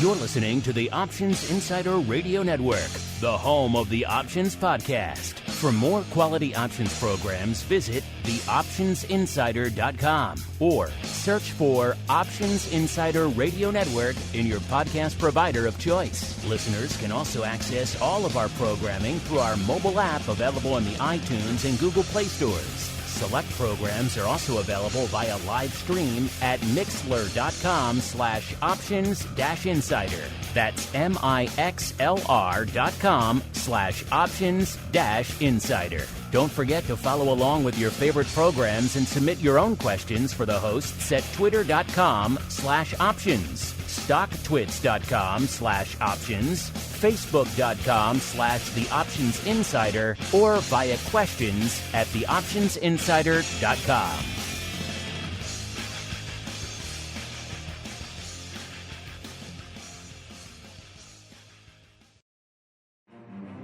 You're listening to the Options Insider Radio Network, the home of the Options Podcast. For more quality options programs, visit theoptionsinsider.com or search for Options Insider Radio Network in your podcast provider of choice. Listeners can also access all of our programming through our mobile app available in the iTunes and Google Play stores. Select programs are also available via live stream at mixlr.com/options-insider. That's mixlr.com/options-insider. Don't forget to follow along with your favorite programs and submit your own questions for the hosts at twitter.com/options, stocktwits.com/options, facebook.com/theoptionsinsider, or via questions at theoptionsinsider.com.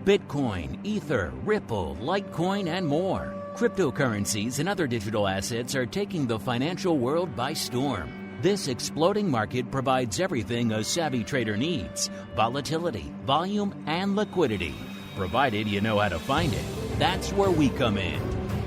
Bitcoin, Ether, Ripple, Litecoin, and more. Cryptocurrencies and other digital assets are taking the financial world by storm. This exploding market provides everything a savvy trader needs: volatility, volume, and liquidity. Provided you know how to find it. That's where we come in.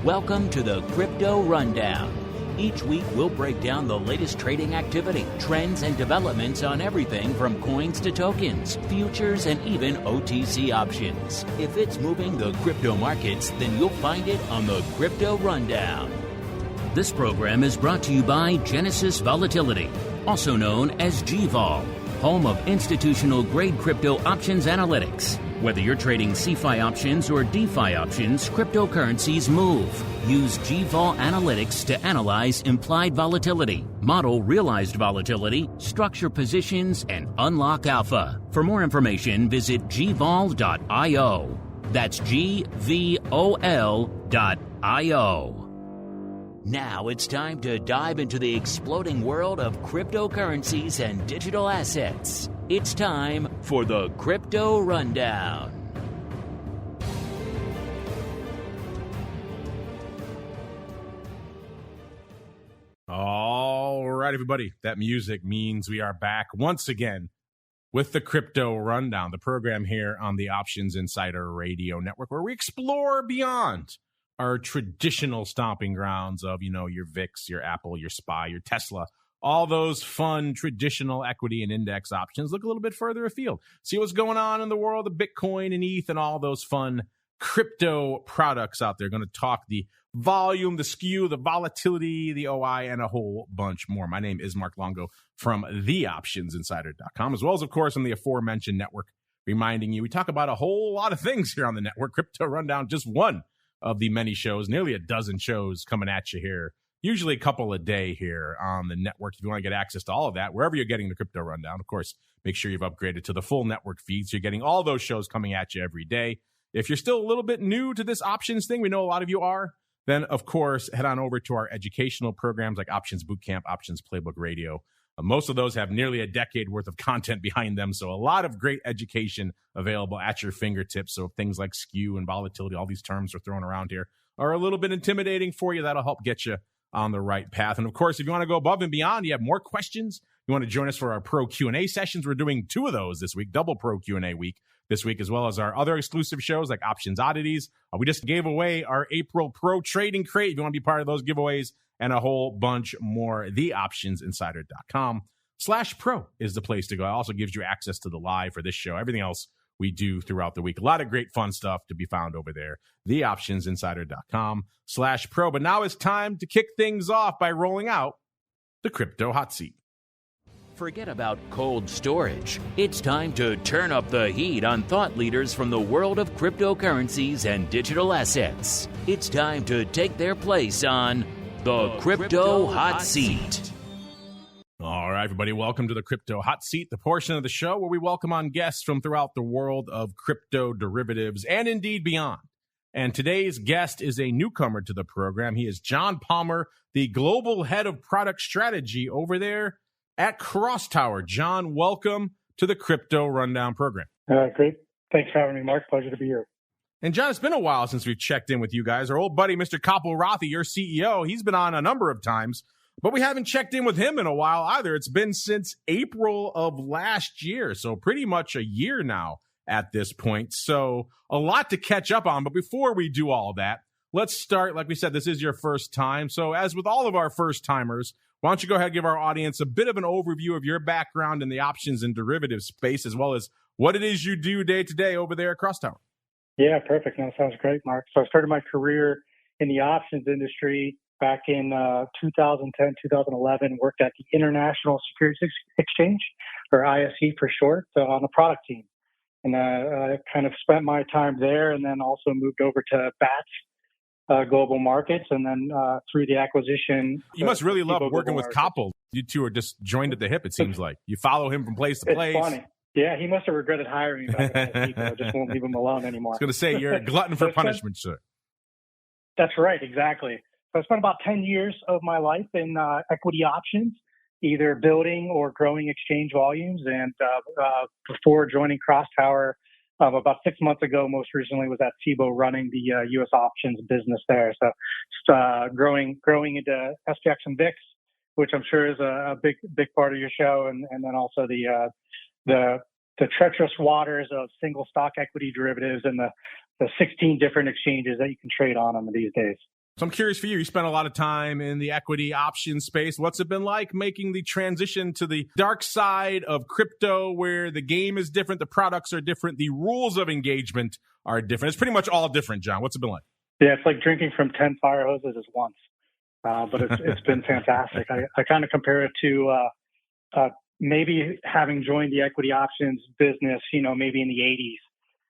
Welcome to the Crypto Rundown. Each week, we'll break down the latest trading activity, trends, and developments on everything from coins to tokens, futures, and even OTC options. If it's moving the crypto markets, then you'll find it on the Crypto Rundown. This program is brought to you by Genesis Volatility, also known as GVol, home of institutional-grade crypto options analytics. Whether you're trading CeFi options or DeFi options, cryptocurrencies move. Use GVol Analytics to analyze implied volatility, model realized volatility, structure positions, and unlock alpha. For more information, visit gvol.io. That's GVOL.io. Now it's time to dive into the exploding world of cryptocurrencies and digital assets. It's time for the Crypto Rundown. All right, everybody. That music means we are back once again with the Crypto Rundown, the program here on the Options Insider Radio Network, where we explore beyond our traditional stomping grounds of, your VIX, your Apple, your SPY, your Tesla, all those fun traditional equity and index options. Look a little bit further afield. See what's going on in the world of Bitcoin and ETH and all those fun crypto products out there. Going to talk the volume, the skew, the volatility, the OI, and a whole bunch more. My name is Mark Longo from theoptionsinsider.com, as well as, of course, on the aforementioned network, reminding you we talk about a whole lot of things here on the network. Crypto Rundown, just one of the many shows, nearly a dozen shows coming at you here, usually a couple a day here on the network. If you want to get access to all of that, wherever you're getting the Crypto Rundown, of course, make sure you've upgraded to the full network feed, so you're getting all those shows coming at you every day. If you're still a little bit new to this options thing, we know a lot of you are, then, of course, head on over to our educational programs like Options Bootcamp, Options Playbook Radio. Most of those have nearly a decade worth of content behind them, so a lot of great education available at your fingertips. So things like skew and volatility, all these terms are thrown around here, are a little bit intimidating for you. That'll help get you on the right path. And of course, if you want to go above and beyond, you have more questions, you want to join us for our Pro Q&A sessions. We're doing 2 of those this week, double Pro Q&A week this week, as well as our other exclusive shows like Options Oddities. We just gave away our April Pro Trading Crate. If you want to be part of those giveaways, and a whole bunch more, theoptionsinsider.com/pro is the place to go. It also gives you access to the live for this show, everything else we do throughout the week. A lot of great fun stuff to be found over there, theoptionsinsider.com/pro. But now it's time to kick things off by rolling out the Crypto Hot Seat. Forget about cold storage. It's time to turn up the heat on thought leaders from the world of cryptocurrencies and digital assets. It's time to take their place on the Crypto Hot Seat. All right, everybody, welcome to the Crypto Hot Seat, the portion of the show where we welcome on guests from throughout the world of crypto derivatives and indeed beyond. And today's guest is a newcomer to the program. He is John Palmer, the global head of product strategy over there at CrossTower. John, welcome to the Crypto Rundown program. Great. Thanks for having me, Mark. Pleasure to be here. And John, it's been a while since we've checked in with you guys. Our old buddy, Mr. Kapil Rathi, your CEO, he's been on a number of times. But we haven't checked in with him in a while either. It's been since April of last year, so pretty much a year now at this point. So a lot to catch up on. But before we do all that, let's start. Like we said, this is your first time. So as with all of our first timers, why don't you go ahead and give our audience a bit of an overview of your background in the options and derivatives space, as well as what it is you do day to day over there at CrossTower. Yeah, perfect. That sounds great, Mark. So I started my career in the options industry back in 2010, 2011, worked at the International Securities Exchange, or ISE for short, on the product team. And I kind of spent my time there and then also moved over to BATS Global Markets. And then through the acquisition. You must really love working with Koppel. You two are just joined at the hip, it seems like. You follow him from place to place. It's funny. Yeah, he must have regretted hiring me back at ISE, I just won't leave him alone anymore. I was going to say, you're a glutton for punishment, sir. That's right, exactly. So I spent about 10 years of my life in equity options, either building or growing exchange volumes. And before joining CrossTower, about 6 months ago, most recently was at Cboe running the U.S. options business there. So growing into SPX and VIX, which I'm sure is a big part of your show, and then also the treacherous waters of single stock equity derivatives and the 16 different exchanges that you can trade on them these days. So I'm curious for you. You spent a lot of time in the equity option space. What's it been like making the transition to the dark side of crypto, where the game is different, the products are different, the rules of engagement are different? It's pretty much all different, John. What's it been like? Yeah, it's like drinking from 10 fire hoses at once. But it's been fantastic. I kind of compare it to maybe having joined the equity options business, maybe in the 80s.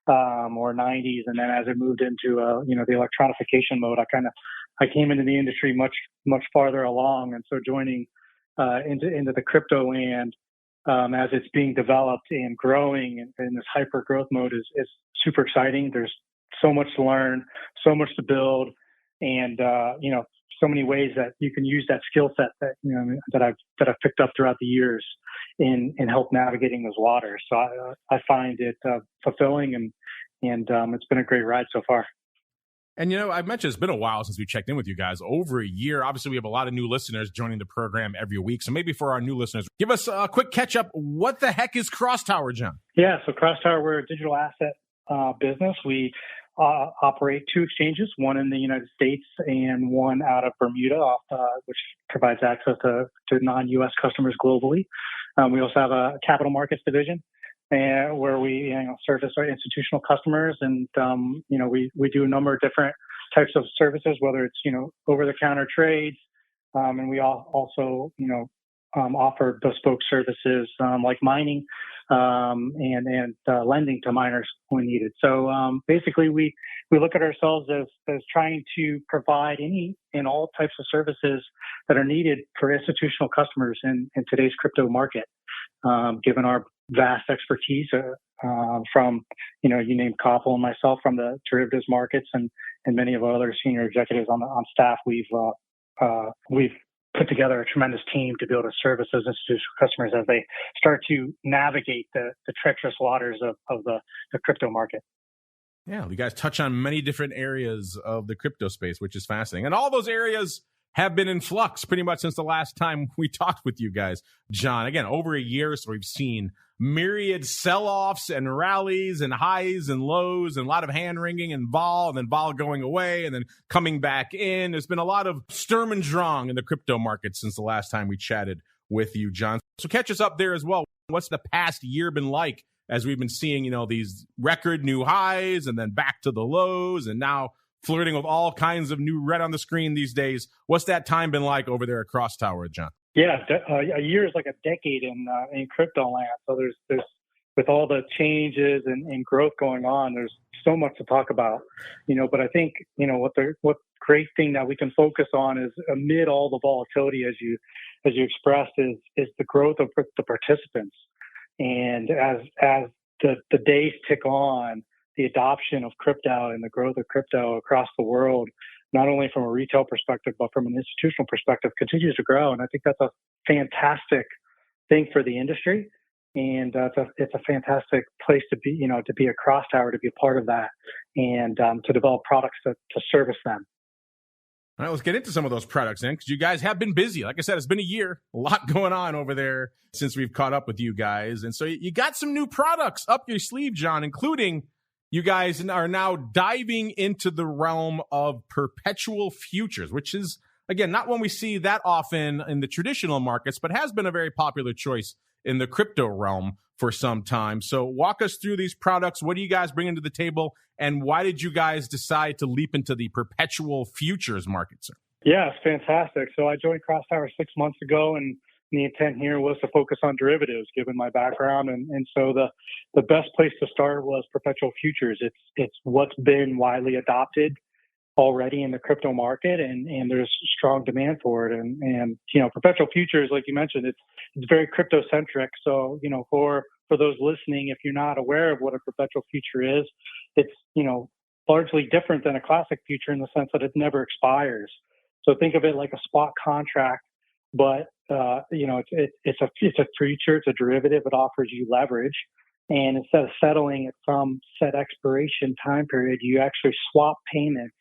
Or 90s, and then as it moved into the electronification mode, I came into the industry much farther along, and so joining into the crypto land as it's being developed and growing in this hyper growth mode is super exciting. There's so much to learn, so much to build, and so many ways that you can use that skill set that I've picked up throughout the years in help navigating those waters. So I find it fulfilling, and it's been a great ride so far. And, I mentioned it's been a while since we checked in with you guys, over a year. Obviously, we have a lot of new listeners joining the program every week. So maybe for our new listeners, give us a quick catch up. What the heck is CrossTower, John? Yeah, so CrossTower, we're a digital asset business. We operate two exchanges, one in the United States and one out of Bermuda, which provides access to non-U.S. customers globally. We also have a capital markets division where we service our institutional customers, and we do a number of different types of services, whether it's over-the-counter trades, and we also offer bespoke services like mining and lending to miners when needed. So basically, we look at ourselves as trying to provide any and all types of services that are needed for institutional customers in today's crypto market. Given our vast expertise from you named Koppel and myself from the derivatives markets and many of our other senior executives on staff, we've put together a tremendous team to be able to service those institutional customers as they start to navigate the treacherous waters of the crypto market. Yeah, you guys touch on many different areas of the crypto space, which is fascinating. And all those areas have been in flux pretty much since the last time we talked with you guys, John. Again, over a year, so we've seen myriad sell-offs and rallies and highs and lows and a lot of hand-wringing and then vol going away and then coming back in. There's been a lot of Sturm und Drang in the crypto market since the last time we chatted with you, John. So catch us up there as well. What's the past year been like as we've been seeing, these record new highs and then back to the lows and now flirting with all kinds of new red on the screen these days? What's that time been like over there at CrossTower, John? Yeah, a year is like a decade in crypto land. So there's with all the changes and growth going on, there's so much to talk about. But I think what great thing that we can focus on is amid all the volatility, as you expressed, is the growth of the participants. And as the days tick on, the adoption of crypto and the growth of crypto across the world, not only from a retail perspective, but from an institutional perspective, continues to grow. And I think that's a fantastic thing for the industry. And it's a fantastic place to be, to be a CrossTower, to be a part of that, and to develop products to service them. All right, let's get into some of those products then, because you guys have been busy. Like I said, it's been a year, a lot going on over there since we've caught up with you guys. And so you got some new products up your sleeve, John, including you guys are now diving into the realm of perpetual futures, which is, again, not one we see that often in the traditional markets, but has been a very popular choice in the crypto realm for some time. So walk us through these products. What do you guys bring to the table? And why did you guys decide to leap into the perpetual futures market, sir? Yeah, it's fantastic. So I joined CrossTower 6 months ago, and the intent here was to focus on derivatives, given my background. And so the best place to start was perpetual futures. It's what's been widely adopted already in the crypto market, and there's strong demand for it. And perpetual futures, like you mentioned, it's very crypto centric. So, for those listening, if you're not aware of what a perpetual future is, it's, largely different than a classic future in the sense that it never expires. So think of it like a spot contract, but, it's a future, it's a derivative. It offers you leverage. And instead of settling at some set expiration time period, you actually swap payments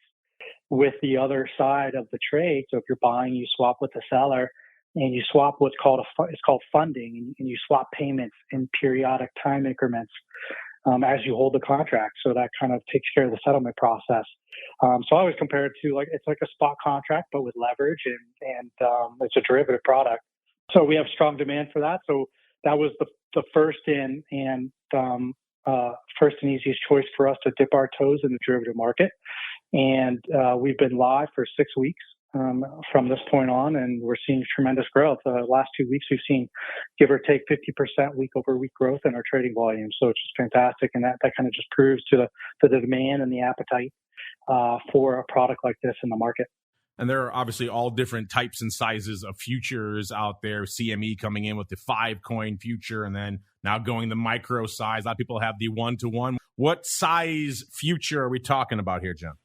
with the other side of the trade. So if you're buying, you swap with the seller, and you swap what's called it's called funding, and you swap payments in periodic time increments as you hold the contract. So that kind of takes care of the settlement process. So I always compare it to it's like a spot contract, but with leverage, and it's a derivative product. So we have strong demand for that. So that was the first and easiest choice for us to dip our toes in the derivative market. And we've been live for 6 weeks from this point on, and we're seeing tremendous growth. Last 2 weeks, we've seen give or take 50% week over week growth in our trading volume. So it's just fantastic. And that kind of just proves to the demand and the appetite for a product like this in the market. And there are obviously all different types and sizes of futures out there. CME coming in with the 5-coin future, and then now going the micro size. A lot of people have the 1-to-1. What size future are we talking about here, John?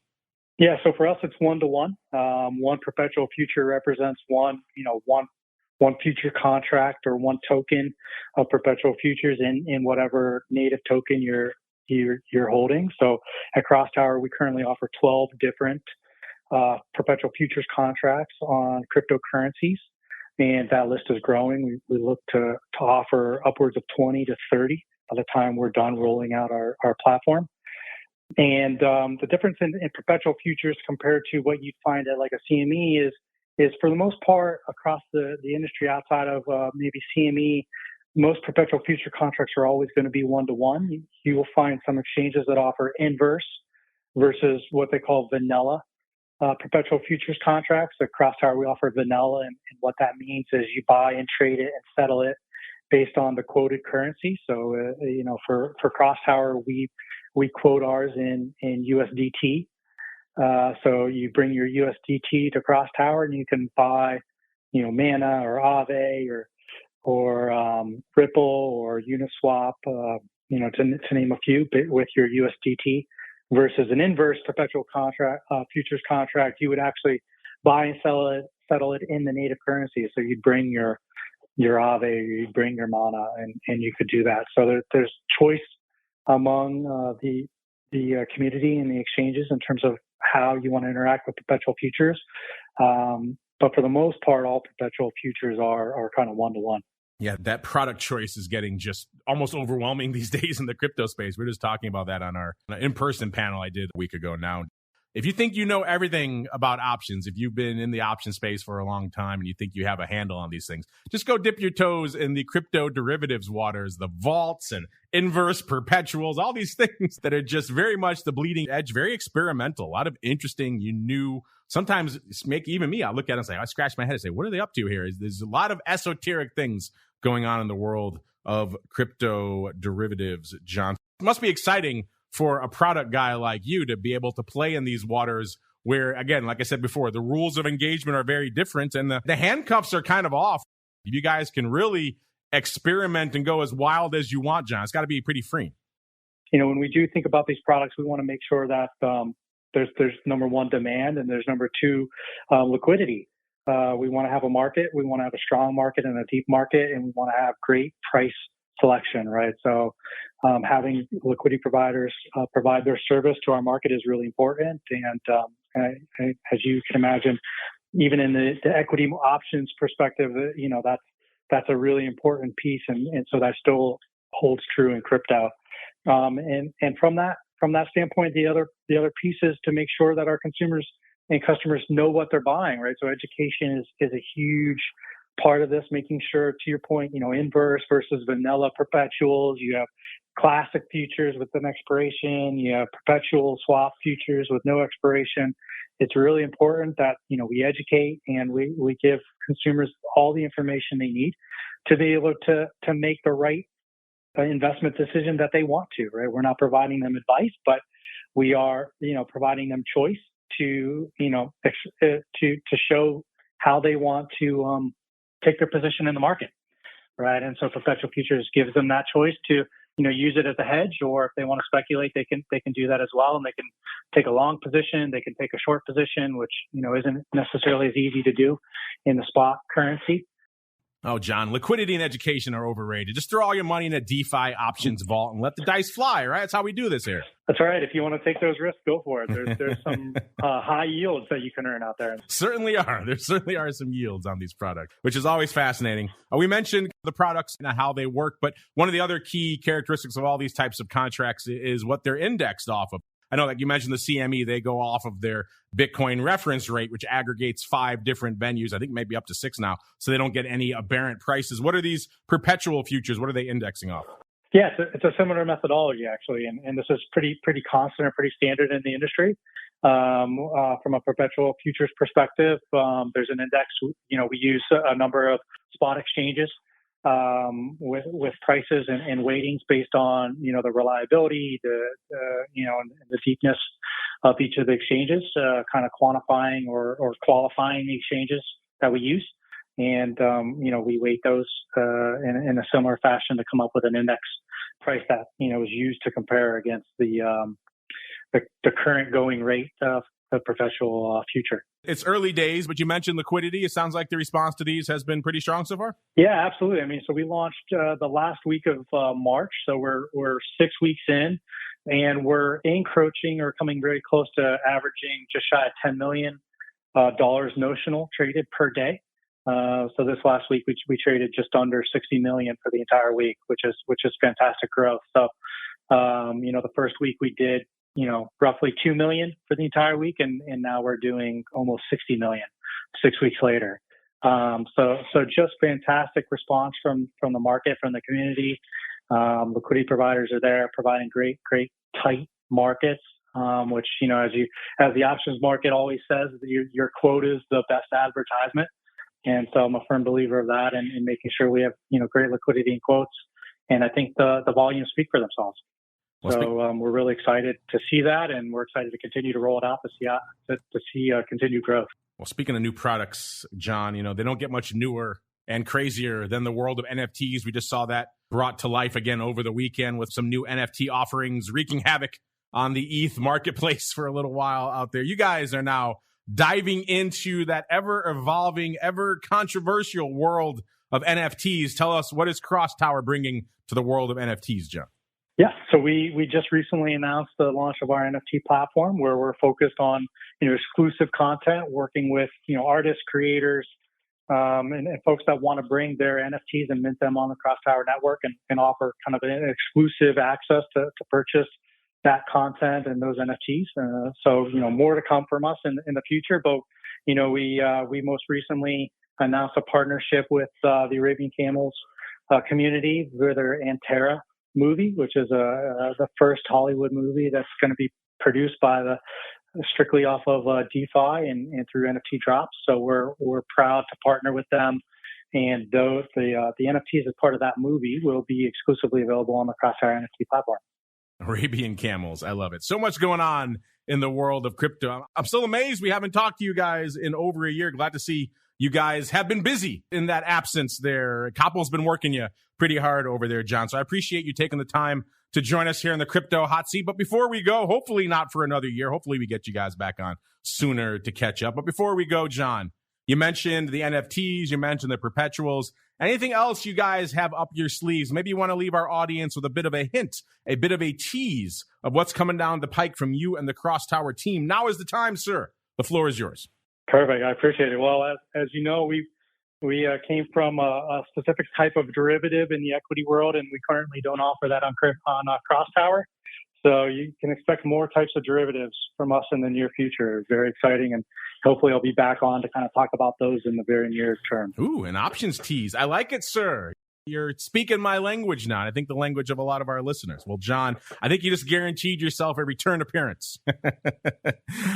Yeah, so for us, it's 1-to-1. One perpetual future represents one future contract or one token of perpetual futures in whatever native token you're holding. So at CrossTower, we currently offer 12 different perpetual futures contracts on cryptocurrencies, and that list is growing. We look to offer upwards of 20 to 30 by the time we're done rolling out our platform. And the difference in perpetual futures compared to what you'd find at like a CME is for the most part across the industry outside of maybe CME, most perpetual future contracts are always going to be 1-to-1. You will find some exchanges that offer inverse versus what they call vanilla perpetual futures contracts. At CrossTower, we offer vanilla, and what that means is you buy and trade it and settle it based on the quoted currency. So, for CrossTower, we quote ours in USDT. So you bring your USDT to CrossTower, and you can buy, Mana or Aave or Ripple or Uniswap, to name a few, with your USDT. Versus an inverse perpetual contract, futures contract, you would actually buy and settle it in the native currency. So you'd bring your Aave, or you'd bring your Mana, and you could do that. So there's choice among the community and the exchanges in terms of how you want to interact with perpetual futures. But for the most part, all perpetual futures are kind of 1-to-1. Yeah, that product choice is getting just almost overwhelming these days in the crypto space. We're just talking about that on our in-person panel I did a week ago now. If you think you know everything about options, if you've been in the option space for a long time and you think you have a handle on these things, just go dip your toes in the crypto derivatives waters, the vaults and inverse perpetuals, all these things that are just very much the bleeding edge, very experimental, a lot of interesting, new, sometimes make even me, I look at it and say, I scratch my head and say, what are they up to here? There's a lot of esoteric things going on in the world of crypto derivatives, John. It must be exciting for a product guy like you to be able to play in these waters where, again, like I said before, the rules of engagement are very different and the handcuffs are kind of off. You guys can really experiment and go as wild as you want, John. It's got to be pretty free. When we do think about these products, we want to make sure that there's number one, demand, and there's number two, liquidity. We want to have a market. We want to have a strong market and a deep market, and we want to have great price selection, right? So having liquidity providers provide their service to our market is really important. And as you can imagine, even in the equity options perspective, that's a really important piece, and so that still holds true in crypto. And from that standpoint, the other piece is to make sure that our consumers and customers know what they're buying, right? So education is a huge part of this, making sure, to your point, inverse versus vanilla perpetuals. You have classic futures with an expiration. You have perpetual swap futures with no expiration. It's really important that, we educate and we give consumers all the information they need to be able to make the right investment decision that they want to, right? We're not providing them advice, but we are, providing them choice to show how they want to take their position in the market, right? And so perpetual futures gives them that choice to, use it as a hedge, or if they want to speculate, they can do that as well. And they can take a long position, they can take a short position, which, isn't necessarily as easy to do in the spot currency. Oh, John, liquidity and education are overrated. Just throw all your money in a DeFi options vault and let the dice fly, right? That's how we do this here. That's right. If you want to take those risks, go for it. There's some high yields that you can earn out there. Certainly are. There certainly are some yields on these products, which is always fascinating. We mentioned the products and how they work, but one of the other key characteristics of all these types of contracts is what they're indexed off of. I know, like you mentioned, the CME, they go off of their Bitcoin reference rate, which aggregates 5 different venues, I think maybe up to 6 now, so they don't get any aberrant prices. What are these perpetual futures? What are they indexing off? Yeah, it's a similar methodology, actually, and this is pretty constant and pretty standard in the industry. From a perpetual futures perspective, there's an index. We use a number of spot exchanges with prices and weightings based on the reliability, and the deepness of each of the exchanges, kind of quantifying or qualifying the exchanges that we use, and we weight those in a similar fashion to come up with an index price that is used to compare against the current going rate of the perpetual future. It's early days, but you mentioned liquidity. It sounds like the response to these has been pretty strong so far. Yeah, absolutely. I mean, so we launched the last week of March, so we're 6 weeks in, and we're encroaching or coming very close to averaging just shy of $10 million notional traded per day. So this last week we traded just under 60 million for the entire week, which is fantastic growth. So the first week we did roughly 2 million for the entire week, and now we're doing almost 60 million 6 weeks later. So just fantastic response from the market, from the community. Liquidity providers are there providing great tight markets, which as the options market always says, your quote is the best advertisement. And so I'm a firm believer of that, and making sure we have great liquidity in quotes. And I think the volumes speak for themselves. So we're really excited to see that, and we're excited to continue to roll it out to see continued growth. Well, speaking of new products, John, they don't get much newer and crazier than the world of NFTs. We just saw that brought to life again over the weekend with some new NFT offerings wreaking havoc on the ETH marketplace for a little while out there. You guys are now diving into that ever-evolving, ever-controversial world of NFTs. Tell us, what is CrossTower bringing to the world of NFTs, John? Yeah, so we just recently announced the launch of our NFT platform, where we're focused on exclusive content, working with artists, creators, and folks that want to bring their NFTs and mint them on the CrossTower network, and offer kind of an exclusive access to purchase that content and those NFTs. So more to come from us in the future. But we most recently announced a partnership with the Arabian Camels community with their Antera movie, which is the first Hollywood movie that's going to be produced by strictly off of DeFi and through NFT drops. So we're proud to partner with them, and the NFTs as part of that movie will be exclusively available on the CrossTower NFT platform. Arabian Camels, I love it. So much going on in the world of crypto. I'm still amazed we haven't talked to you guys in over a year. Glad to see you guys have been busy in that absence there. Coppel's been working you pretty hard over there, John. So I appreciate you taking the time to join us here in the crypto hot seat. But before we go, hopefully not for another year. Hopefully we get you guys back on sooner to catch up. But before we go, John, you mentioned the NFTs, you mentioned the Perpetuals. Anything else you guys have up your sleeves? Maybe you want to leave our audience with a bit of a hint, a bit of a tease of what's coming down the pike from you and the CrossTower team. Now is the time, sir. the floor is yours. Perfect. I appreciate it. Well, as you know, we came from a specific type of derivative in the equity world, and we currently don't offer that on CrossTower. So you can expect more types of derivatives from us in the near future. It's very exciting, and hopefully I'll be back on to kind of talk about those in the very near term. Ooh, an options tease. I like it, sir. You're speaking my language now. I think the language of a lot of our listeners. Well, John, I think you just guaranteed yourself a return appearance.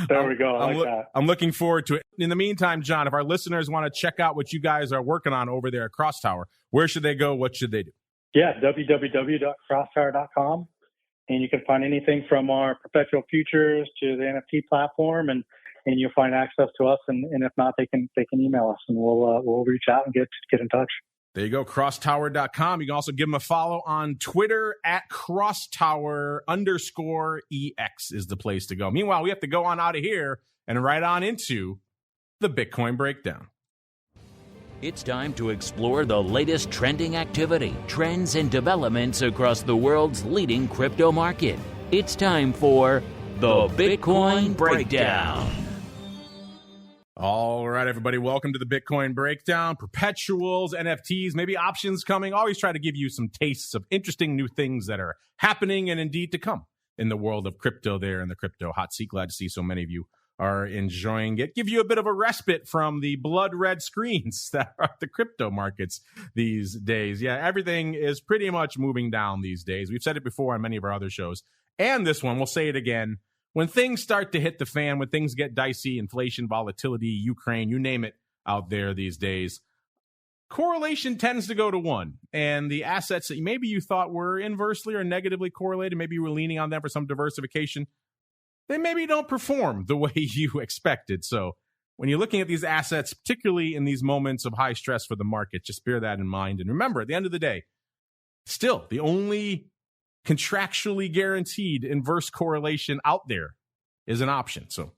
There we go. I like that. I'm looking forward to it. In the meantime, John, if our listeners want to check out what you guys are working on over there at CrossTower, where should they go? What should they do? Yeah, www.crosstower.com. And you can find anything from our perpetual futures to the NFT platform, and you'll find access to us. And if not, they can email us, and we'll reach out and get in touch. There you go, crosstower.com. You can also give them a follow on Twitter at crosstower_EX is the place to go. Meanwhile, we have to go on out of here and right on into the Bitcoin Breakdown. It's time to explore the latest trending activity, trends, and developments across the world's leading crypto market. It's time for the Bitcoin Breakdown. All right, everybody, welcome to the Bitcoin Breakdown. Perpetuals, NFTs, maybe options coming. Always try to give you some tastes of interesting new things that are happening and indeed to come in the world of crypto there in the crypto hot seat. Glad to see so many of you are enjoying it. Give you a bit of a respite from the blood red screens that are the crypto markets these days. Yeah, everything is pretty much moving down these days. We've said it before on many of our other shows. And this one, we'll say it again. When things start to hit the fan, when things get dicey, inflation, volatility, Ukraine, you name it out there these days, correlation tends to go to one. And the assets that maybe you thought were inversely or negatively correlated, maybe you were leaning on them for some diversification, they maybe don't perform the way you expected. So when you're looking at these assets, particularly in these moments of high stress for the market, just bear that in mind. And remember, at the end of the day, still the only contractually guaranteed inverse correlation out there is an option. So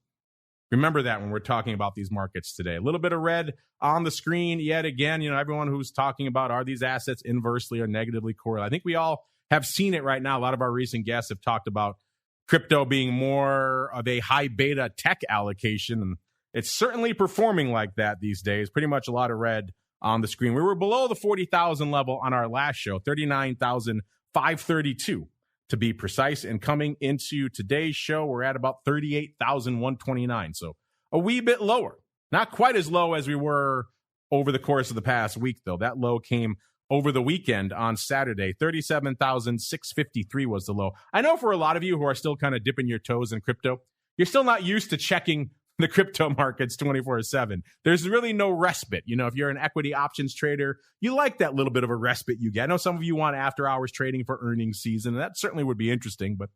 remember that when we're talking about these markets today. A little bit of red on the screen yet again. You know, everyone who's talking about, are these assets inversely or negatively correlated? I think we all have seen it right now. A lot of our recent guests have talked about crypto being more of a high beta tech allocation, and it's certainly performing like that these days. Pretty much a lot of red on the screen. We were below the 40,000 level on our last show, 39,532 to be precise. And coming into today's show, we're at about 38,129. So a wee bit lower. Not quite as low as we were over the course of the past week, though. That low came over the weekend on Saturday. 37,653 was the low. I know for a lot of you who are still kind of dipping your toes in crypto, you're still not used to checking the crypto markets 24/7. There's really no respite. You know, if you're an equity options trader, you like that little bit of a respite you get. I know some of you want after hours trading for earnings season, and that certainly would be interesting, but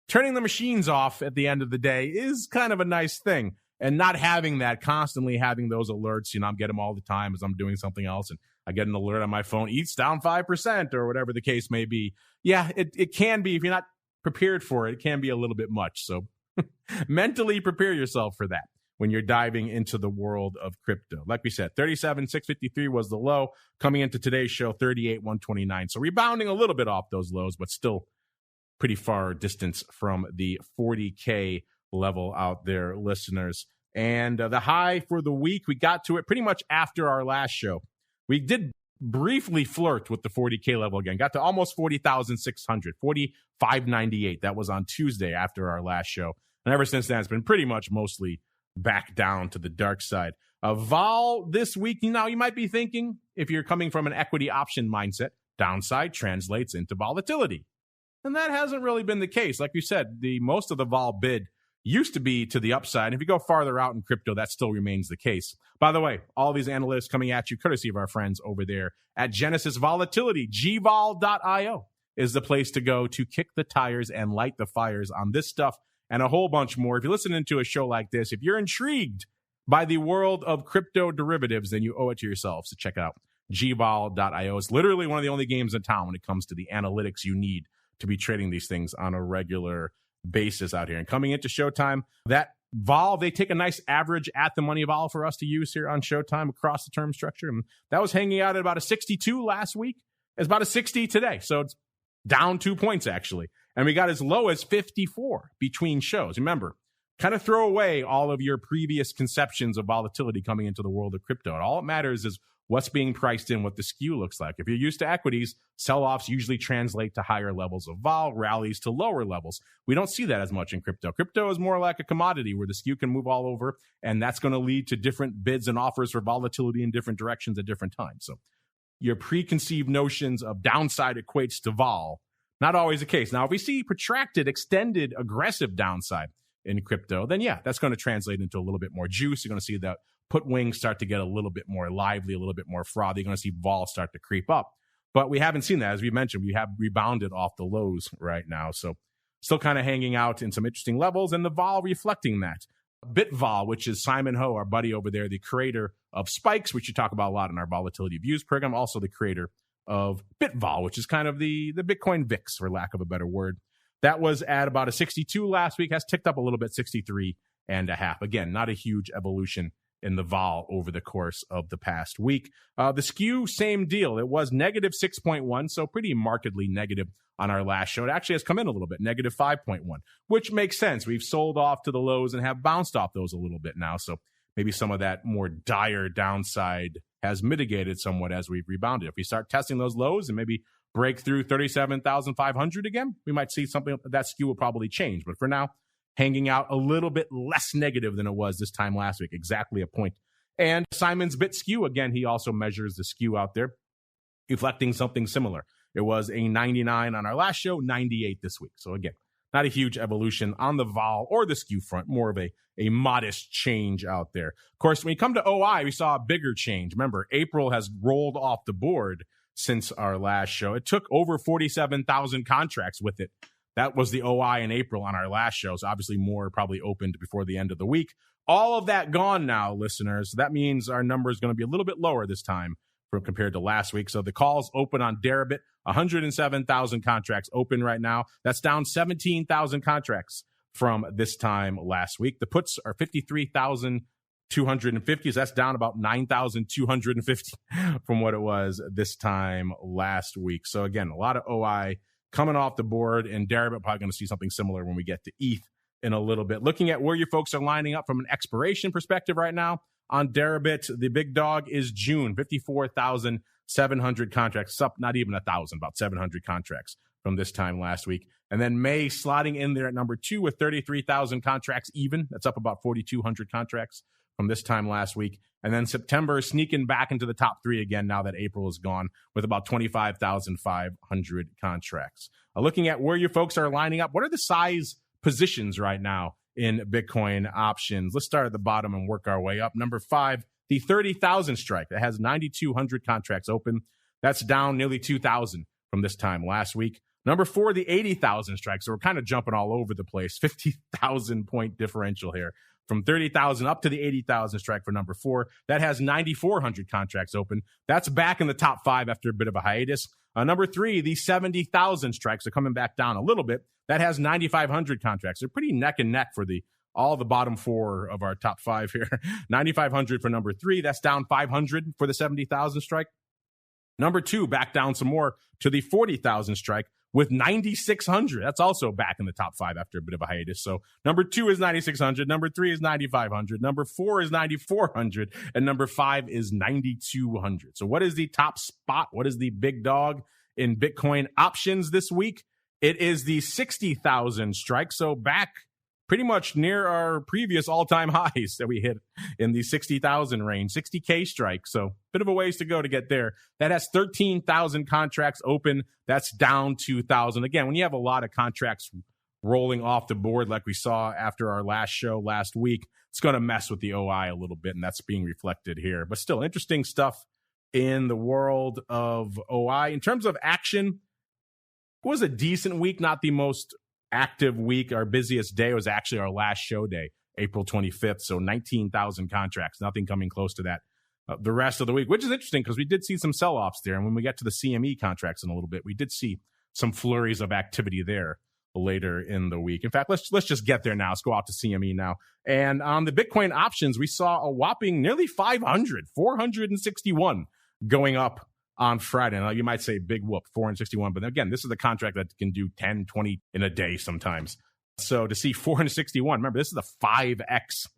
turning the machines off at the end of the day is kind of a nice thing. And not having that, constantly having those alerts, you know, I'm getting them all the time as I'm doing something else, and I get an alert on my phone, ETH's down 5% or whatever the case may be. Yeah, it can be, if you're not prepared for it, it can be a little bit much. So mentally prepare yourself for that when you're diving into the world of crypto. Like we said, 37,653 was the low. Coming into today's show, 38,129. So rebounding a little bit off those lows, but still pretty far distance from the 40K level out there, listeners. And the high for the week, we got to it pretty much after our last show. We did briefly flirt with the 40K level again, got to almost 40,600, 45.98. That was on Tuesday after our last show. And ever since then, it's been pretty much mostly back down to the dark side. Vol this week, now you might be thinking, if you're coming from an equity option mindset, downside translates into volatility. And that hasn't really been the case. Like you said, most of the vol bid used to be to the upside. And if you go farther out in crypto, that still remains the case. By the way, all these analytics coming at you courtesy of our friends over there at Genesis Volatility. gvol.io is the place to go to kick the tires and light the fires on this stuff and a whole bunch more. If you're listening to a show like this, if you're intrigued by the world of crypto derivatives, then you owe it to yourself. So check out gvol.io. It's literally one of the only games in town when it comes to the analytics you need to be trading these things on a regular basis out here. And coming into Showtime, that vol, they take a nice average at the money vol for us to use here on Showtime across the term structure. And that was hanging out at about a 62 last week. It's about a 60 today. So it's down 2 points, actually. And we got as low as 54 between shows. Remember, kind of throw away all of your previous conceptions of volatility coming into the world of crypto. And all it matters is what's being priced in, what the skew looks like. If you're used to equities, sell-offs usually translate to higher levels of vol, rallies to lower levels. We don't see that as much in crypto. Crypto is more like a commodity where the skew can move all over, and that's going to lead to different bids and offers for volatility in different directions at different times. So your preconceived notions of downside equates to vol, not always the case. Now, if we see protracted, extended, aggressive downside in crypto, then yeah, that's going to translate into a little bit more juice. You're going to see that put wings start to get a little bit more lively, a little bit more frothy. You're going to see vol start to creep up. But we haven't seen that. As we mentioned, we have rebounded off the lows right now. So still kind of hanging out in some interesting levels, and the vol reflecting that. BitVol, which is Simon Ho, our buddy over there, the creator of Spikes, which you talk about a lot in our Volatility Views program, also the creator of BitVol, which is kind of the Bitcoin VIX, for lack of a better word. That was at about a 62 last week, has ticked up a little bit, 63.5. Again, not a huge evolution in the vol over the course of the past week. The skew, same deal. It was negative 6.1, so pretty markedly negative on our last show. It actually has come in a little bit, negative 5.1, which makes sense. We've sold off to the lows and have bounced off those a little bit now, so maybe some of that more dire downside has mitigated somewhat as we've rebounded. If we start testing those lows and maybe break through 37,500 again, we might see something that skew will probably change. But for now, hanging out a little bit less negative than it was this time last week, exactly a point. And Simon's Bit Skew, again, he also measures the skew out there, reflecting something similar. It was a 99 on our last show, 98 this week. So again, not a huge evolution on the vol or the skew front, more of a modest change out there. Of course, when you come to OI, we saw a bigger change. Remember, April has rolled off the board since our last show. It took over 47,000 contracts with it. That was the OI in April on our last show. So obviously more probably opened before the end of the week. All of that gone now, listeners. So that means our number is going to be a little bit lower this time compared to last week. So the calls open on Deribit, 107,000 contracts open right now. That's down 17,000 contracts from this time last week. The puts are 53,250. So that's down about 9,250 from what it was this time last week. So again, a lot of OI coming off the board, and Deribit probably going to see something similar when we get to ETH in a little bit. Looking at where you folks are lining up from an expiration perspective right now, on Deribit, the big dog is June, 54,700 contracts. It's up not even 1,000, about 700 contracts from this time last week. And then May sliding in there at number 2 with 33,000 contracts even. That's up about 4,200 contracts from this time last week. And then September sneaking back into the top 3 again now that April is gone with about 25,500 contracts. Looking at where you folks are lining up, what are the size positions right now in Bitcoin options? Let's start at the bottom and work our way up. Number 5, the 30,000 strike. That has 9,200 contracts open. That's down nearly 2,000 from this time last week. Number 4, the 80,000 strike. So we're kind of jumping all over the place. 50,000 point differential here from 30,000 up to the 80,000 strike for number 4. That has 9,400 contracts open. That's back in the top 5 after a bit of a hiatus. Number 3, the 70,000 strikes are coming back down a little bit. That has 9,500 contracts. They're pretty neck and neck for all the bottom 4 of our top 5 here. 9,500 for number 3. That's down 500 for the 70,000 strike. Number 2, back down some more to the 40,000 strike with 9,600. That's also back in the top 5 after a bit of a hiatus. So number 2 is 9,600. Number 3 is 9,500. Number 4 is 9,400. And number 5 is 9,200. So what is the top spot? What is the big dog in Bitcoin options this week? It is the 60,000 strike. So back pretty much near our previous all-time highs that we hit in the 60,000 range, 60K strike. So bit of a ways to go to get there. That has 13,000 contracts open. That's down 2,000. Again, when you have a lot of contracts rolling off the board like we saw after our last show last week, it's going to mess with the OI a little bit, and that's being reflected here. But still, interesting stuff in the world of OI. In terms of action, it was a decent week, not the most active week. Our busiest day was actually our last show day, April 25th. So 19,000 contracts, nothing coming close to that the rest of the week, which is interesting because we did see some sell-offs there. And when we get to the CME contracts in a little bit, we did see some flurries of activity there later in the week. In fact, let's just get there now. Let's go out to CME now. And on the Bitcoin options, we saw a whopping nearly 461 going up on Friday. Now, you might say big whoop, 461. But again, this is a contract that can do 10, 20 in a day sometimes. So to see 461, remember, this is a 5X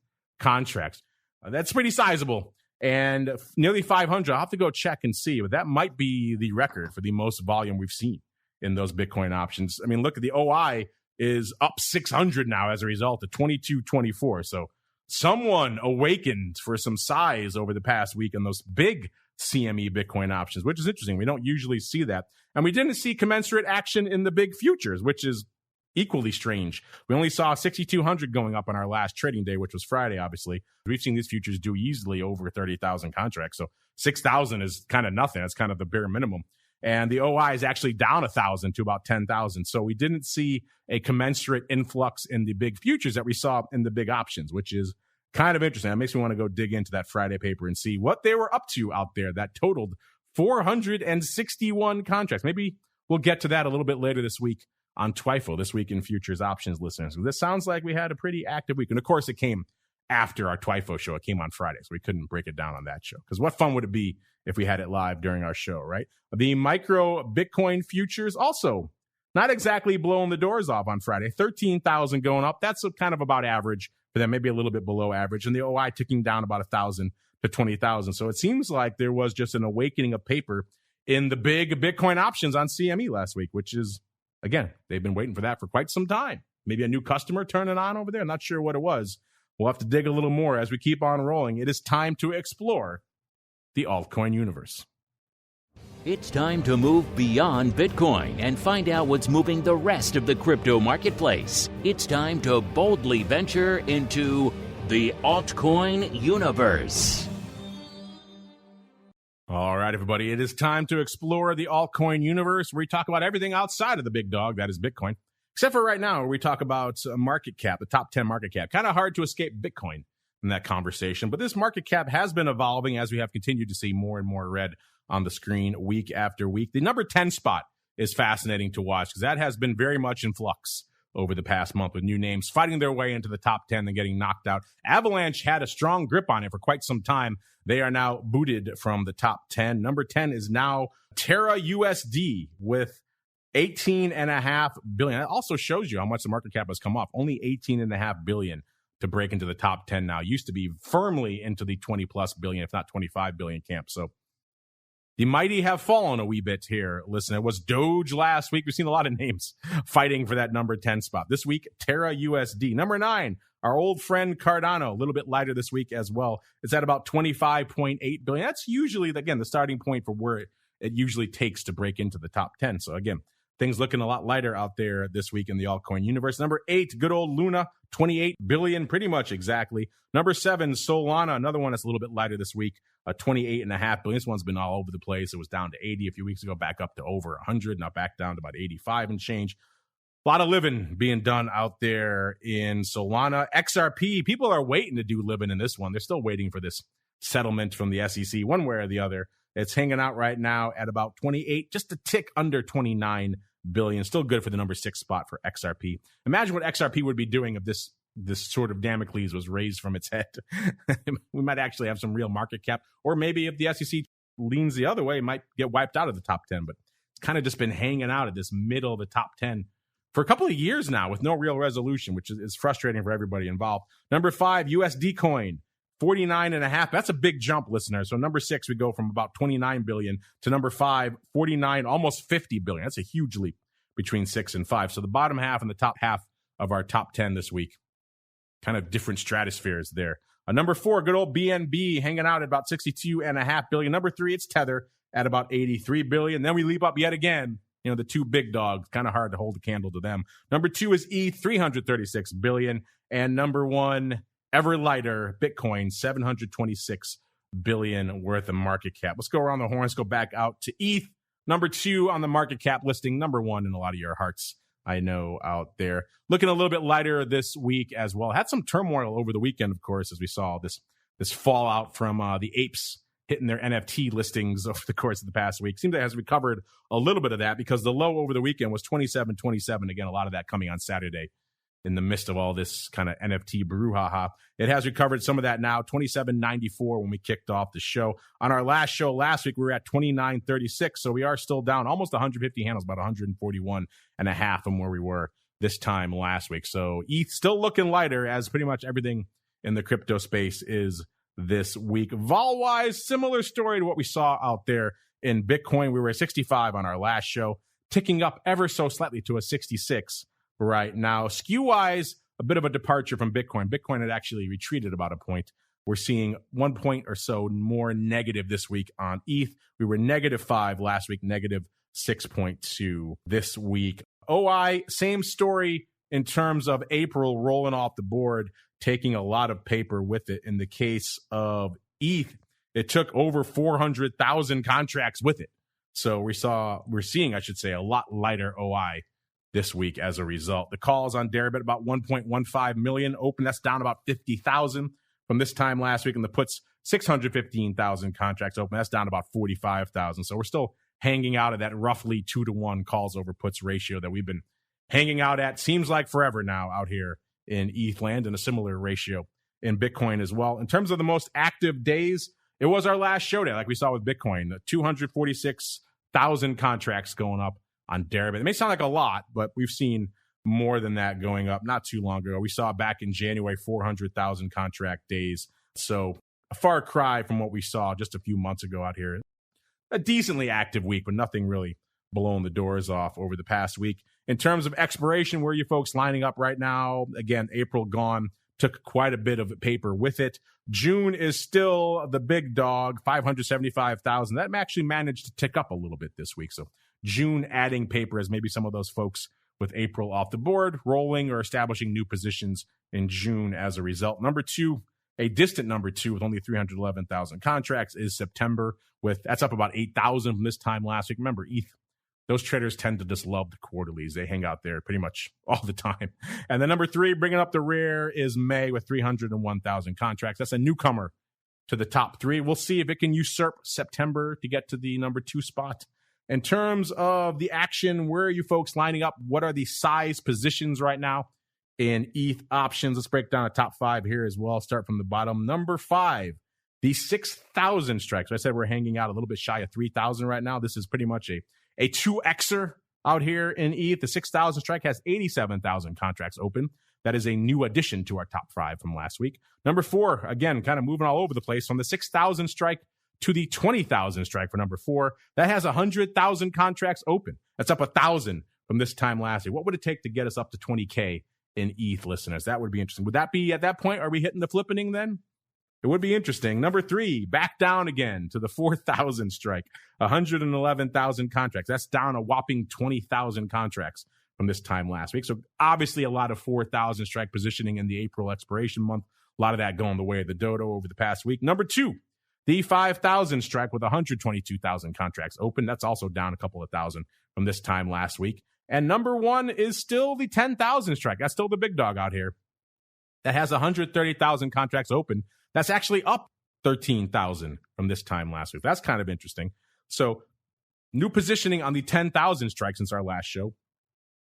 contract. That's pretty sizable. And nearly 500, I'll have to go check and see, but that might be the record for the most volume we've seen in those Bitcoin options. I mean, look at the OI is up 600 now as a result of 2224. So someone awakened for some size over the past week in those big CME Bitcoin options, which is interesting. We don't usually see that. And we didn't see commensurate action in the big futures, which is equally strange. We only saw 6,200 going up on our last trading day, which was Friday, obviously. We've seen these futures do easily over 30,000 contracts. So 6,000 is kind of nothing. That's kind of the bare minimum. And the OI is actually down 1,000 to about 10,000. So we didn't see a commensurate influx in the big futures that we saw in the big options, which is kind of interesting. That makes me want to go dig into that Friday paper and see what they were up to out there that totaled 461 contracts. Maybe we'll get to that a little bit later this week on TWIFO, This Week in Futures Options, listeners. This sounds like we had a pretty active week. And of course, it came after our TWIFO show. It came on Friday, so we couldn't break it down on that show. Because what fun would it be if we had it live during our show, right? The micro Bitcoin futures also not exactly blowing the doors off on Friday. 13,000 going up. That's kind of about average for them, maybe a little bit below average. And the OI ticking down about 1,000 to 20,000. So it seems like there was just an awakening of paper in the big Bitcoin options on CME last week, which is, again, they've been waiting for that for quite some time. Maybe a new customer turning on over there. I'm not sure what it was. We'll have to dig a little more as we keep on rolling. It is time to explore the altcoin universe. It's time to move beyond Bitcoin and find out what's moving the rest of the crypto marketplace. It's time to boldly venture into the altcoin universe. All right, everybody, it is time to explore the altcoin universe, where we talk about everything outside of the big dog, that is Bitcoin, except for right now, where we talk about market cap, the top 10 market cap. Kind of hard to escape Bitcoin in that conversation, but this market cap has been evolving as we have continued to see more and more red on the screen week after week. The number 10 spot is fascinating to watch because that has been very much in flux over the past month, with new names fighting their way into the top 10 and getting knocked out. Avalanche had a strong grip on it for quite some time. They are now booted from the top 10. Number 10 is now Terra USD with 18.5 billion. That also shows you how much the market cap has come off. Only 18.5 billion to break into the top 10 now. Used to be firmly into the 20 plus billion, if not 25 billion camp. So the mighty have fallen a wee bit here. Listen, it was Doge last week. We've seen a lot of names fighting for that number 10 spot. This week, Terra USD. Number 9, our old friend Cardano, a little bit lighter this week as well. It's at about 25.8 billion. That's usually, again, the starting point for where it usually takes to break into the top 10. So again, things looking a lot lighter out there this week in the altcoin universe. Number 8, good old Luna, 28 billion, pretty much exactly. Number 7, Solana, another one that's a little bit lighter this week, 28.5 billion. This one's been all over the place. It was down to 80 a few weeks ago, back up to over 100, now back down to about 85 and change. A lot of living being done out there in Solana. XRP, people are waiting to do living in this one. They're still waiting for this settlement from the SEC, one way or the other. It's hanging out right now at about 28, just a tick under 29 billion. Still good for the number 6 spot for XRP. Imagine what XRP would be doing if this sort of Damocles was raised from its head. We might actually have some real market cap, or maybe if the SEC leans the other way, it might get wiped out of the top 10, but it's kind of just been hanging out at this middle of the top 10 for a couple of years now with no real resolution, which is frustrating for everybody involved. Number 5, USD coin, 49.5. That's a big jump, listeners. So number 6, we go from about 29 billion to number 5, 49, almost 50 billion. That's a huge leap between 6 and 5. So the bottom half and the top half of our top 10 this week, kind of different stratospheres there. Number 4, good old BNB hanging out at about 62.5 billion. Number 3, it's Tether at about 83 billion. Then we leap up yet again. You know, the two big dogs, kind of hard to hold a candle to them. Number 2 is ETH, 336 billion. And number 1, ever lighter, Bitcoin, 726 billion worth of market cap. Let's go around the horn. Let's go back out to ETH. Number 2 on the market cap listing. Number 1 in a lot of your hearts, I know, out there. Looking a little bit lighter this week as well. Had some turmoil over the weekend, of course, as we saw this fallout from the apes hitting their NFT listings over the course of the past week. Seems like it has recovered a little bit of that because the low over the weekend was 27.27. Again, a lot of that coming on Saturday in the midst of all this kind of NFT brouhaha. It has recovered some of that now, 27.94 when we kicked off the show. On our last show last week, we were at 29.36, so we are still down almost 150 handles, about 141.5 from where we were this time last week. So ETH still looking lighter, as pretty much everything in the crypto space is this week. Vol-wise, similar story to what we saw out there in Bitcoin. We were at 65 on our last show, ticking up ever so slightly to a 66 right now. Skew-wise, a bit of a departure from Bitcoin. Bitcoin had actually retreated about a point. We're seeing 1 point or so more negative this week on ETH. We were -5 last week, -6.2 this week. OI, same story in terms of April rolling off the board, taking a lot of paper with it. In the case of ETH, it took over 400,000 contracts with it. So we're seeing, I should say, a lot lighter OI this week as a result. The calls on Deribit about 1.15 million open. That's down about 50,000 from this time last week. And the puts 615,000 contracts open. That's down about 45,000. So we're still hanging out at that roughly 2-to-1 calls over puts ratio that we've been hanging out at, seems like forever now out here in ETH land, and a similar ratio in Bitcoin as well. In terms of the most active days, it was our last show day, like we saw with Bitcoin, 246,000 contracts going up on Deribit. It may sound like a lot, but we've seen more than that going up not too long ago. We saw back in January 400,000 contract days. So a far cry from what we saw just a few months ago out here. A decently active week, but nothing really blowing the doors off over the past week. In terms of expiration, where are you folks lining up right now? Again, April gone, took quite a bit of paper with it. June is still the big dog, 575,000. That actually managed to tick up a little bit this week. So June adding paper as maybe some of those folks with April off the board, rolling or establishing new positions in June as a result. Number two, a distant number two with only 311,000 contracts is September. That's up about 8,000 from this time last week. Remember, ETH, those traders tend to just love the quarterlies. They hang out there pretty much all the time. And then number three, bringing up the rear, is May with 301,000 contracts. That's a newcomer to the top three. We'll see if it can usurp September to get to the number two spot. In terms of the action, where are you folks lining up? What are the size positions right now in ETH options? Let's break down the top five here as well. Start from the bottom. Number 5, the 6,000 strikes. I said we're hanging out a little bit shy of 3,000 right now. This is pretty much a 2Xer out here in ETH. The 6,000 strike has 87,000 contracts open. That is a new addition to our top 5 from last week. Number 4, again, kind of moving all over the place from the 6,000 strike to the 20,000 strike for number 4. That has 100,000 contracts open. That's up 1,000 from this time last year. What would it take to get us up to 20K in ETH, listeners? That would be interesting. Would that be at that point? Are we hitting the flippening then? It would be interesting. Number 3, back down again to the 4,000 strike, 111,000 contracts. That's down a whopping 20,000 contracts from this time last week. So obviously a lot of 4,000 strike positioning in the April expiration month. A lot of that going the way of the dodo over the past week. Number 2, the 5,000 strike with 122,000 contracts open. That's also down a couple of thousand from this time last week. And number 1 is still the 10,000 strike. That's still the big dog out here. That has 130,000 contracts open. That's actually up 13,000 from this time last week. That's kind of interesting. So new positioning on the 10,000 strike since our last show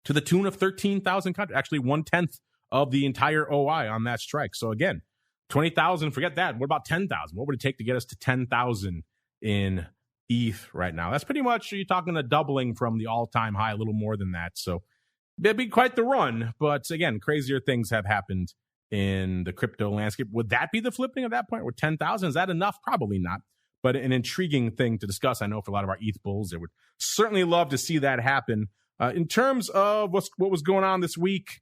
to the tune of 13,000 contracts, actually 1/10 of the entire OI on that strike. So again, 20,000, forget that. What about 10,000? What would it take to get us to 10,000 in ETH right now? That's pretty much, you're talking a doubling from the all-time high, a little more than that. So it'd be quite the run. But again, crazier things have happened in the crypto landscape. Would that be the flipping at that point? With 10,000, is that enough? Probably not. But an intriguing thing to discuss, I know, for a lot of our ETH bulls. They would certainly love to see that happen. In terms of what was going on this week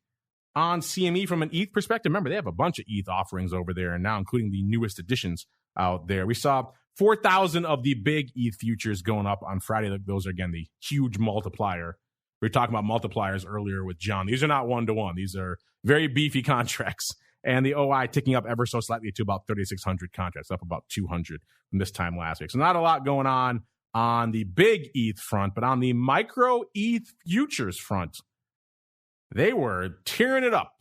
on CME from an ETH perspective, remember, they have a bunch of ETH offerings over there, and now including the newest additions out there. We saw 4,000 of the big ETH futures going up on Friday. Those are, again, the huge multiplier. We were talking about multipliers earlier with John. These are not one-to-one. These are very beefy contracts. And the OI ticking up ever so slightly to about 3,600 contracts, up about 200 from this time last week. So not a lot going on the big ETH front, but on the micro ETH futures front, they were tearing it up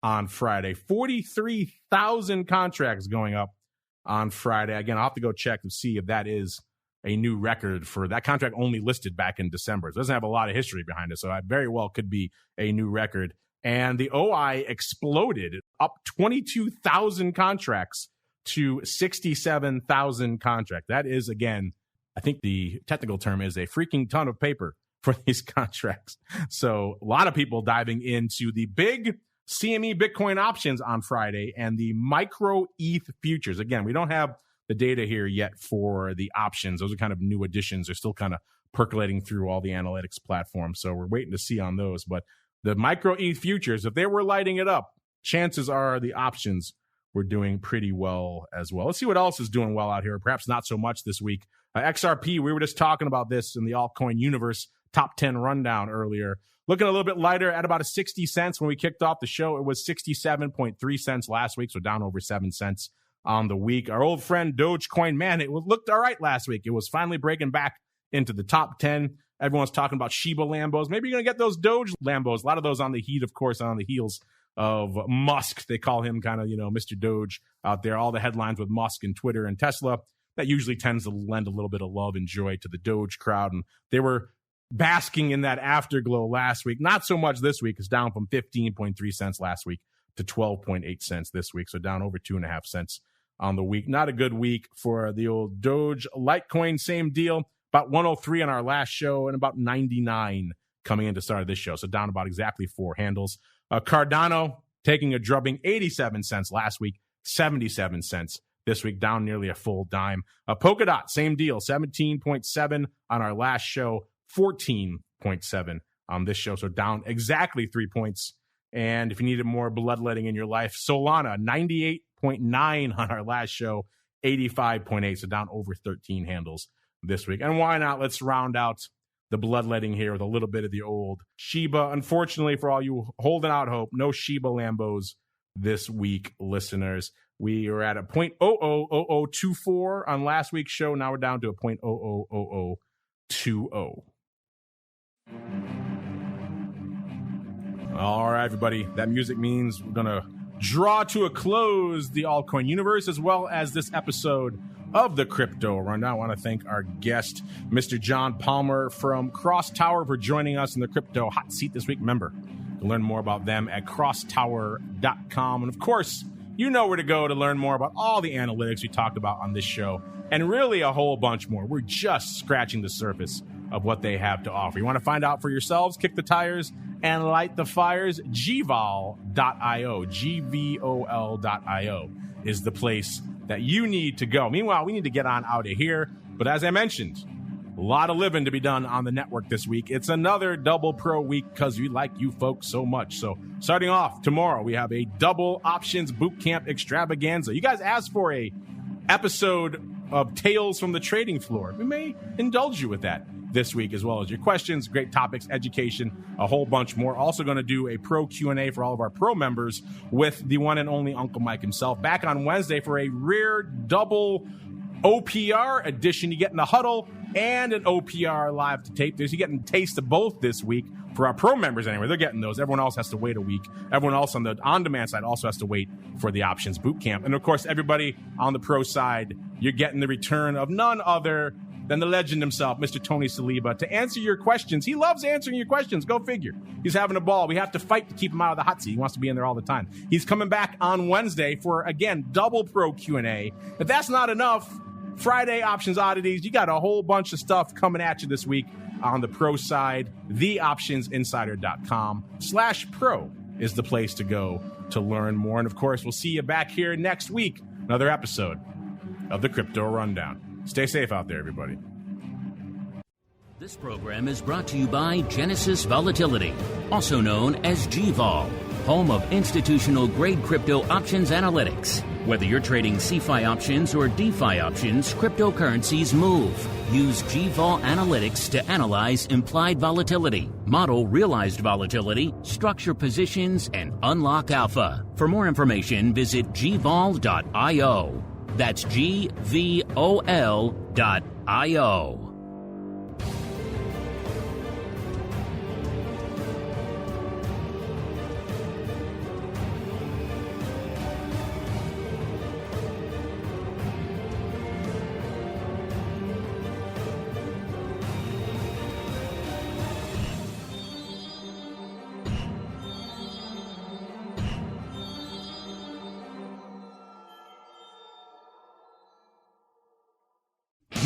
on Friday. 43,000 contracts going up on Friday. Again, I'll have to go check and see if that is a new record for that contract, only listed back in December. It doesn't have a lot of history behind it, so it very well could be a new record. And the OI exploded, up 22,000 contracts to 67,000 contracts. That is, again, I think the technical term is a freaking ton of paper for these contracts. So a lot of people diving into the big CME Bitcoin options on Friday and the micro ETH futures. Again, we don't have the data here yet for the options. Those are kind of new additions. They're still kind of percolating through all the analytics platforms. So we're waiting to see on those. But the micro ETH futures, if they were lighting it up, chances are the options were doing pretty well as well. Let's see what else is doing well out here. Perhaps not so much this week. XRP, we were just talking about this in the altcoin universe top 10 rundown earlier. Looking a little bit lighter at about 60 cents when we kicked off the show. It was 67.3 cents last week, so down over 7 cents on the week. Our old friend Dogecoin, man, it looked all right last week. It was finally breaking back into the top 10. Everyone's talking about Shiba Lambos. Maybe you're going to get those Doge Lambos. A lot of those on the heat, of course, on the heels of Musk. They call him kind of, Mr. Doge out there. All the headlines with Musk and Twitter and Tesla, that usually tends to lend a little bit of love and joy to the Doge crowd. And they were basking in that afterglow last week. Not so much this week. It's down from 15.3 cents last week to 12.8 cents this week. So down over 2.5 cents on the week. Not a good week for the old Doge. Litecoin, same deal. About 103 on our last show and about 99 coming into start of this show. So down about exactly 4 handles. Cardano taking a drubbing, 87 cents last week, 77 cents this week, down nearly a full dime. Polkadot, same deal, 17.7 on our last show, 14.7 on this show. So down exactly 3 points. And if you needed more bloodletting in your life, Solana, 98.9 on our last show, 85.8. So down over 13 handles this week. And why not? Let's round out the bloodletting here with a little bit of the old Shiba. Unfortunately, for all you holding out hope, no Shiba Lambos this week, listeners. We are at a 0.000024 on last week's show. Now we're down to a 0.000020. All right, everybody. That music means we're going to draw to a close the altcoin universe as well as this episode of the Crypto Rundown. I want to thank our guest, Mr. John Palmer from CrossTower, for joining us in the crypto hot seat this week. Remember, to learn more about them at crosstower.com. And of course, you know where to go to learn more about all the analytics we talked about on this show, and really a whole bunch more. We're just scratching the surface of what they have to offer. You want to find out for yourselves, kick the tires, and light the fires? Gvol.io, Gvol.io is the place that you need to go. Meanwhile, we need to get on out of here. But as I mentioned, a lot of living to be done on the network this week. It's another double pro week because we like you folks so much. So starting off tomorrow, we have a double options bootcamp extravaganza. You guys asked for a episode of Tales from the Trading Floor. We may indulge you with that this week, as well as your questions, great topics, education, a whole bunch more. Also going to do a pro Q&A for all of our pro members with the one and only Uncle Mike himself. Back on Wednesday for a rare double OPR edition. You get in the huddle and an OPR live to tape. You're getting a taste of both this week for our pro members anyway. They're getting those. Everyone else has to wait a week. Everyone else on the on-demand side also has to wait for the options boot camp. And of course, everybody on the pro side, you're getting the return of none other than the legend himself, Mr. Tony Saliba, to answer your questions. He loves answering your questions. Go figure. He's having a ball. We have to fight to keep him out of the hot seat. He wants to be in there all the time. He's coming back on Wednesday for, again, double pro Q&A. If that's not enough, Friday options oddities. You got a whole bunch of stuff coming at you this week on the pro side. TheOptionsInsider.com/pro is the place to go to learn more. And of course, we'll see you back here next week. Another episode of the Crypto Rundown. Stay safe out there, everybody. This program is brought to you by Genesis Volatility, also known as GVol, home of institutional-grade crypto options analytics. Whether you're trading CeFi options or DeFi options, cryptocurrencies move. Use GVol Analytics to analyze implied volatility, model realized volatility, structure positions, and unlock alpha. For more information, visit gvol.io. That's GVOL.io.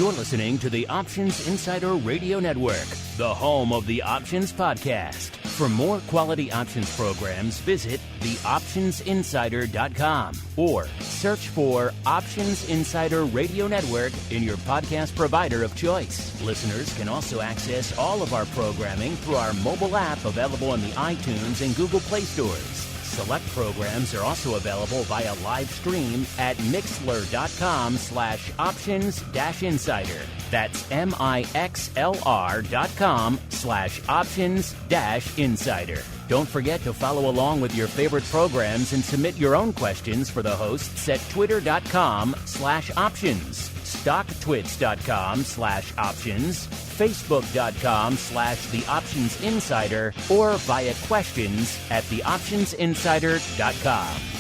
You're listening to the Options Insider Radio Network, the home of the Options Podcast. For more quality options programs, visit theoptionsinsider.com or search for Options Insider Radio Network in your podcast provider of choice. Listeners can also access all of our programming through our mobile app available in the iTunes and Google Play stores. Select programs are also available via live stream at mixlr.com/options-insider. That's mixlr.com/options-insider. Don't forget to follow along with your favorite programs and submit your own questions for the hosts at twitter.com/options, stocktwits.com/options, facebook.com/theoptionsinsider, or via questions at theoptionsinsider.com.